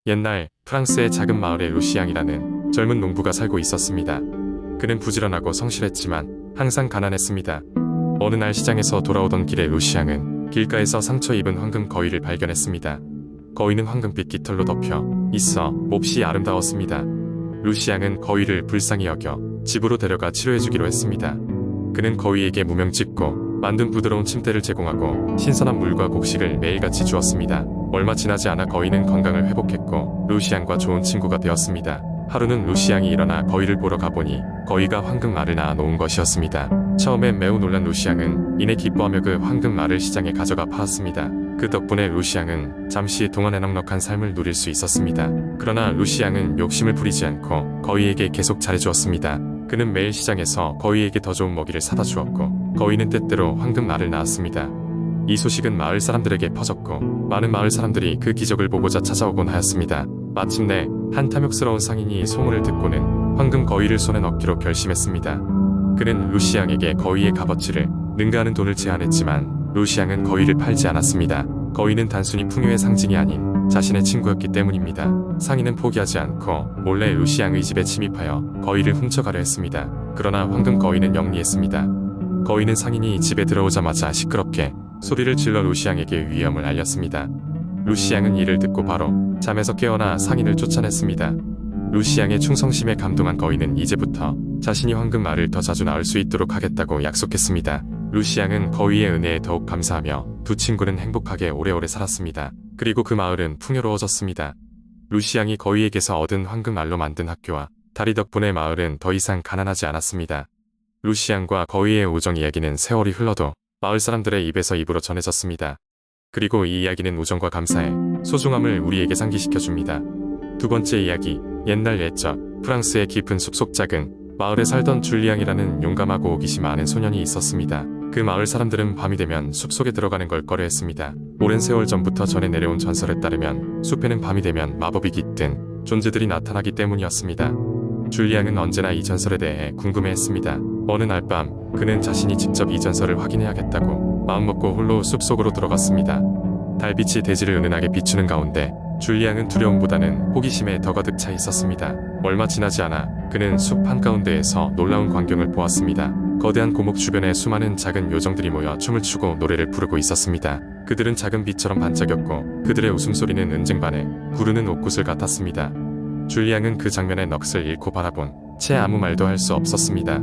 옛날 프랑스의 작은 마을에 루시앙이라는 젊은 농부가 살고 있었습니다. 그는 부지런하고 성실했지만 항상 가난했습니다. 어느 날 시장에서 돌아오던 길에 루시앙은 길가에서 상처 입은 황금 거위를 발견했습니다. 거위는 황금빛 깃털로 덮여 있어 몹시 아름다웠습니다. 루시앙은 거위를 불쌍히 여겨 집으로 데려가 치료해주기로 했습니다. 그는 거위에게 무명짓고 만든 부드러운 침대를 제공하고 신선한 물과 곡식을 매일같이 주었습니다. 얼마 지나지 않아 거위는 건강을 회복했고 루시앙과 좋은 친구가 되었습니다. 하루는 루시앙이 일어나 거위를 보러 가보니 거위가 황금알을 낳아 놓은 것이었습니다. 처음엔 매우 놀란 루시앙은 이내 기뻐하며 그 황금알을 시장에 가져가 팔았습니다. 그 덕분에 루시앙은 잠시 동안의 넉넉한 삶을 누릴 수 있었습니다. 그러나 루시앙은 욕심을 부리지 않고 거위에게 계속 잘해주었습니다. 그는 매일 시장에서 거위에게 더 좋은 먹이를 사다 주었고 거위는 때때로 황금알을 낳았습니다. 이 소식은 마을 사람들에게 퍼졌고 많은 마을 사람들이 그 기적을 보고자 찾아오곤 하였습니다. 마침내 한 탐욕스러운 상인이 소문을 듣고는 황금 거위를 손에 넣기로 결심했습니다. 그는 루시앙에게 거위의 값어치를 능가하는 돈을 제안했지만 루시앙은 거위를 팔지 않았습니다. 거위는 단순히 풍요의 상징이 아닌 자신의 친구였기 때문입니다. 상인은 포기하지 않고 몰래 루시앙의 집에 침입하여 거위를 훔쳐가려 했습니다. 그러나 황금 거위는 영리했습니다. 거위는 상인이 집에 들어오자마자 시끄럽게 소리를 질러 루시앙에게 위험을 알렸습니다. 루시앙은 이를 듣고 바로 잠에서 깨어나 상인을 쫓아냈습니다. 루시앙의 충성심에 감동한 거위는 이제부터 자신이 황금알을 더 자주 낳을 수 있도록 하겠다고 약속했습니다. 루시앙은 거위의 은혜에 더욱 감사하며 두 친구는 행복하게 오래오래 살았습니다. 그리고 그 마을은 풍요로워졌습니다. 루시앙이 거위에게서 얻은 황금알로 만든 학교와 다리 덕분에 마을은 더 이상 가난하지 않았습니다. 루시앙과 거위의 우정 이야기는 세월이 흘러도 마을 사람들의 입에서 입으로 전해졌습니다. 그리고 이 이야기는 우정과 감사의 소중함을 우리에게 상기시켜줍니다. 두 번째 이야기, 옛날 옛적 프랑스의 깊은 숲속 작은 마을에 살던 줄리앙이라는 용감하고 호기심 많은 소년이 있었습니다. 그 마을 사람들은 밤이 되면 숲속에 들어가는 걸 꺼려했습니다. 오랜 세월 전부터 전해 내려온 전설에 따르면 숲에는 밤이 되면 마법이 깃든 존재들이 나타나기 때문이었습니다. 줄리앙은 언제나 이 전설에 대해 궁금해했습니다. 어느 날 밤 그는 자신이 직접 이 전설을 확인해야겠다고 마음먹고 홀로 숲속으로 들어갔습니다. 달빛이 대지를 은은하게 비추는 가운데 줄리앙은 두려움보다는 호기심에 더 가득 차 있었습니다. 얼마 지나지 않아 그는 숲 한가운데에서 놀라운 광경을 보았습니다. 거대한 고목 주변에 수많은 작은 요정들이 모여 춤을 추고 노래를 부르고 있었습니다. 그들은 작은 빛처럼 반짝였고 그들의 웃음소리는 은쟁반에 구르는 옥구슬 같았습니다. 줄리앙은 그 장면에 넋을 잃고 바라본 채 아무 말도 할 수 없었습니다.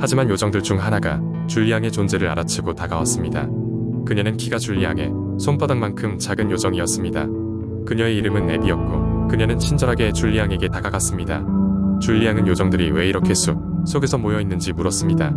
하지만 요정들 중 하나가 줄리앙의 존재를 알아채고 다가왔습니다. 그녀는 키가 줄리앙의 손바닥만큼 작은 요정이었습니다. 그녀의 이름은 에비였고 그녀는 친절하게 줄리앙에게 다가갔습니다. 줄리앙은 요정들이 왜 이렇게 숲 속에서 모여있는지 물었습니다.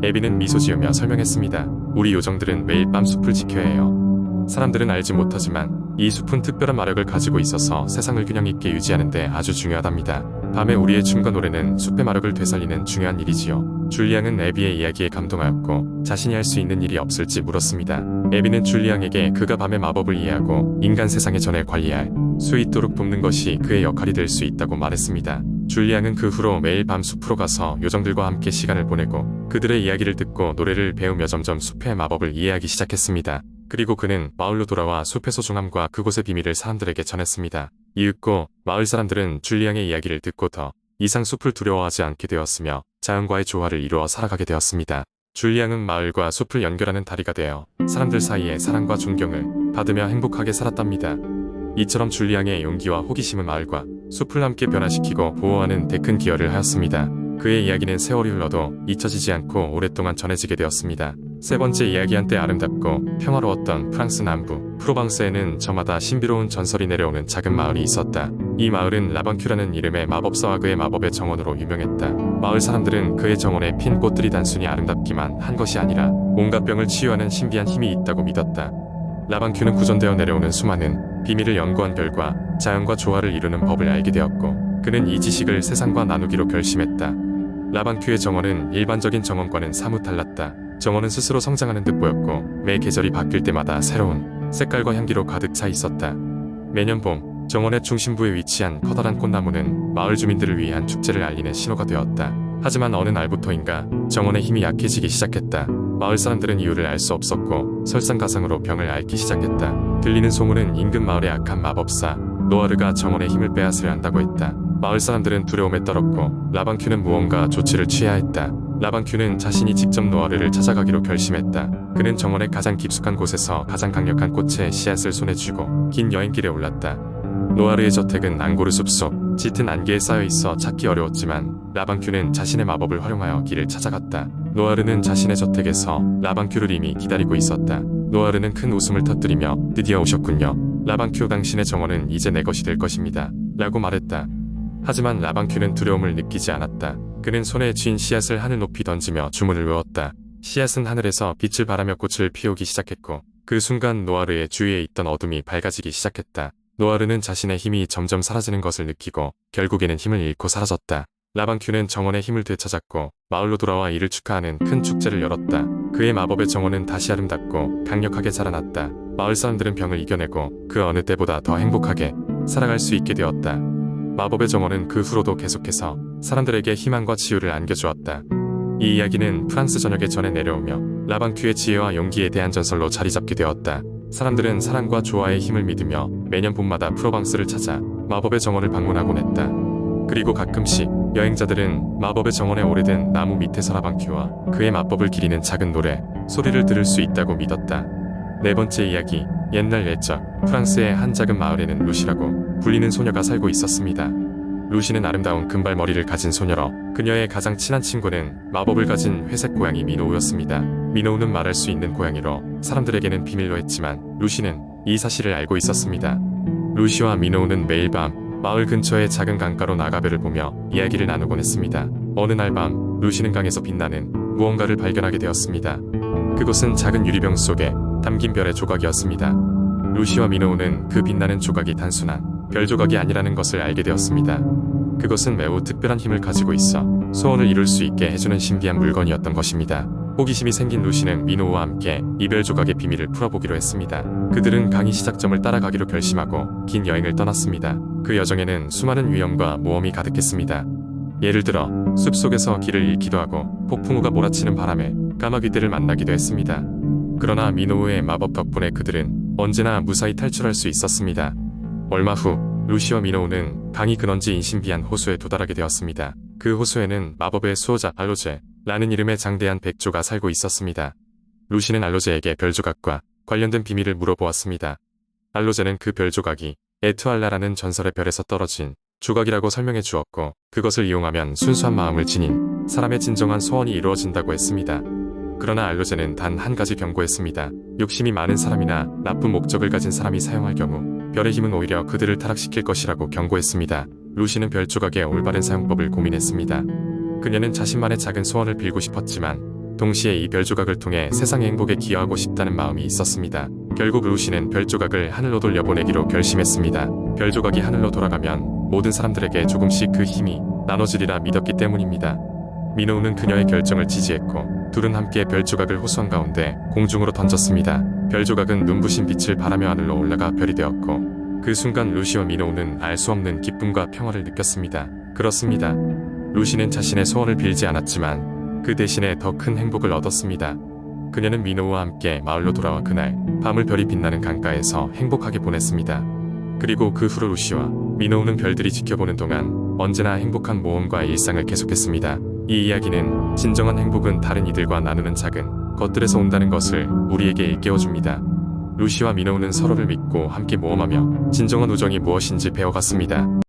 에비는 미소 지으며 설명했습니다. 우리 요정들은 매일 밤 숲을 지켜야 해요. 사람들은 알지 못하지만 이 숲은 특별한 마력을 가지고 있어서 세상을 균형 있게 유지하는 데 아주 중요하답니다. 밤에 우리의 춤과 노래는 숲의 마력을 되살리는 중요한 일이지요. 줄리앙은 에비의 이야기에 감동하였고 자신이 할 수 있는 일이 없을지 물었습니다. 에비는 줄리앙에게 그가 밤의 마법을 이해하고 인간 세상의 전을 관리할 수 있도록 돕는 것이 그의 역할이 될 수 있다고 말했습니다. 줄리앙은 그 후로 매일 밤 숲으로 가서 요정들과 함께 시간을 보내고 그들의 이야기를 듣고 노래를 배우며 점점 숲의 마법을 이해하기 시작했습니다. 그리고 그는 마을로 돌아와 숲의 소중함과 그곳의 비밀을 사람들에게 전했습니다. 이윽고 마을 사람들은 줄리앙의 이야기를 듣고 더 이상 숲을 두려워하지 않게 되었으며 자연과의 조화를 이루어 살아가게 되었습니다. 줄리앙은 마을과 숲을 연결하는 다리가 되어 사람들 사이에 사랑과 존경을 받으며 행복하게 살았답니다. 이처럼 줄리앙의 용기와 호기심은 마을과 숲을 함께 변화시키고 보호하는 데 큰 기여를 하였습니다. 그의 이야기는 세월이 흘러도 잊혀지지 않고 오랫동안 전해지게 되었습니다. 세 번째 이야기, 한때 아름답고 평화로웠던 프랑스 남부 프로방스에는 저마다 신비로운 전설이 내려오는 작은 마을이 있었다. 이 마을은 라방큐라는 이름의 마법사와 그의 마법의 정원으로 유명했다. 마을 사람들은 그의 정원에 핀 꽃들이 단순히 아름답기만 한 것이 아니라 온갖 병을 치유하는 신비한 힘이 있다고 믿었다. 라방큐는 구전되어 내려오는 수많은 비밀을 연구한 결과 자연과 조화를 이루는 법을 알게 되었고 그는 이 지식을 세상과 나누기로 결심했다. 라방큐의 정원은 일반적인 정원과는 사뭇 달랐다. 정원은 스스로 성장하는 듯 보였고 매 계절이 바뀔 때마다 새로운 색깔과 향기로 가득 차 있었다. 매년 봄 정원의 중심부에 위치한 커다란 꽃나무는 마을 주민들을 위한 축제를 알리는 신호가 되었다. 하지만 어느 날부터인가 정원의 힘이 약해지기 시작했다. 마을 사람들은 이유를 알 수 없었고 설상가상으로 병을 앓기 시작했다. 들리는 소문은 인근 마을의 악한 마법사 노아르가 정원의 힘을 빼앗으려 한다고 했다. 마을 사람들은 두려움에 떨었고 라방큐는 무언가 조치를 취해야 했다. 라방큐는 자신이 직접 노아르를 찾아가기로 결심했다. 그는 정원의 가장 깊숙한 곳에서 가장 강력한 꽃의 씨앗을 손에 쥐고 긴 여행길에 올랐다. 노아르의 저택은 앙고르 숲속 짙은 안개에 쌓여 있어 찾기 어려웠지만 라방큐는 자신의 마법을 활용하여 길을 찾아갔다. 노아르는 자신의 저택에서 라방큐를 이미 기다리고 있었다. 노아르는 큰 웃음을 터뜨리며 드디어 오셨군요. 라방큐, 당신의 정원은 이제 내 것이 될 것입니다. 라고 말했다. 하지만 라방큐는 두려움을 느끼지 않았다. 그는 손에 쥔 씨앗을 하늘 높이 던지며 주문을 외웠다. 씨앗은 하늘에서 빛을 발하며 꽃을 피우기 시작했고 그 순간 노아르의 주위에 있던 어둠이 밝아지기 시작했다. 노아르는 자신의 힘이 점점 사라지는 것을 느끼고 결국에는 힘을 잃고 사라졌다. 라방큐는 정원의 힘을 되찾았고 마을로 돌아와 이를 축하하는 큰 축제를 열었다. 그의 마법의 정원은 다시 아름답고 강력하게 자라났다. 마을 사람들은 병을 이겨내고 그 어느 때보다 더 행복하게 살아갈 수 있게 되었다. 마법의 정원은 그 후로도 계속해서 사람들에게 희망과 치유를 안겨주었다. 이 이야기는 프랑스 전역에 전해 내려오며 라방큐의 지혜와 용기에 대한 전설로 자리잡게 되었다. 사람들은 사랑과 조화의 힘을 믿으며 매년 봄마다 프로방스를 찾아 마법의 정원을 방문하곤 했다. 그리고 가끔씩 여행자들은 마법의 정원의 오래된 나무 밑에서 라방큐와 그의 마법을 기리는 작은 노래, 소리를 들을 수 있다고 믿었다. 네 번째 이야기, 옛날 옛적 프랑스의 한 작은 마을에는 루시라고 불리는 소녀가 살고 있었습니다. 루시는 아름다운 금발머리를 가진 소녀로 그녀의 가장 친한 친구는 마법을 가진 회색 고양이 미노우였습니다. 미노우는 말할 수 있는 고양이로 사람들에게는 비밀로 했지만 루시는 이 사실을 알고 있었습니다. 루시와 미노우는 매일 밤 마을 근처의 작은 강가로 나가별을 보며 이야기를 나누곤 했습니다. 어느 날 밤 루시는 강에서 빛나는 무언가를 발견하게 되었습니다. 그것은 작은 유리병 속에 담긴 별의 조각이었습니다. 루시와 미노우는 그 빛나는 조각이 단순한 별 조각이 아니라는 것을 알게 되었습니다. 그것은 매우 특별한 힘을 가지고 있어 소원을 이룰 수 있게 해주는 신비한 물건이었던 것입니다. 호기심이 생긴 루시는 미노우와 함께 이 별 조각의 비밀을 풀어보기로 했습니다. 그들은 강의 시작점을 따라가기로 결심하고 긴 여행을 떠났습니다. 그 여정에는 수많은 위험과 모험이 가득했습니다. 예를 들어 숲속에서 길을 잃기도 하고 폭풍우가 몰아치는 바람에 까마귀들을 만나기도 했습니다. 그러나 미노우의 마법 덕분에 그들은 언제나 무사히 탈출할 수 있었습니다. 얼마 후 루시와 미노우는 강이 근원지인 신비한 호수에 도달하게 되었습니다. 그 호수에는 마법의 수호자 알로제라는 이름의 장대한 백조가 살고 있었습니다. 루시는 알로제에게 별조각과 관련된 비밀을 물어보았습니다. 알로제는 그 별조각이 에투알라라는 전설의 별에서 떨어진 조각이라고 설명해 주었고 그것을 이용하면 순수한 마음을 지닌 사람의 진정한 소원이 이루어진다고 했습니다. 그러나 알로제는 단 한 가지 경고했습니다. 욕심이 많은 사람이나 나쁜 목적을 가진 사람이 사용할 경우 별의 힘은 오히려 그들을 타락시킬 것이라고 경고했습니다. 루시는 별 조각의 올바른 사용법을 고민했습니다. 그녀는 자신만의 작은 소원을 빌고 싶었지만 동시에 이 별 조각을 통해 세상의 행복에 기여하고 싶다는 마음이 있었습니다. 결국 루시는 별 조각을 하늘로 돌려보내기로 결심했습니다. 별 조각이 하늘로 돌아가면 모든 사람들에게 조금씩 그 힘이 나눠지리라 믿었기 때문입니다. 미노우는 그녀의 결정을 지지했고 둘은 함께 별 조각을 호수 한가운데 공중으로 던졌습니다. 별 조각은 눈부신 빛을 발하며 하늘로 올라가 별이 되었고 그 순간 루시와 미노우는 알 수 없는 기쁨과 평화를 느꼈습니다. 그렇습니다. 루시는 자신의 소원을 빌지 않았지만 그 대신에 더 큰 행복을 얻었습니다. 그녀는 미노우와 함께 마을로 돌아와 그날 밤을 별이 빛나는 강가에서 행복하게 보냈습니다. 그리고 그 후로 루시와 미노우는 별들이 지켜보는 동안 언제나 행복한 모험과 일상을 계속했습니다. 이 이야기는 진정한 행복은 다른 이들과 나누는 작은 것들에서 온다는 것을 우리에게 일깨워줍니다. 루시와 미노우는 서로를 믿고 함께 모험하며 진정한 우정이 무엇인지 배워갔습니다.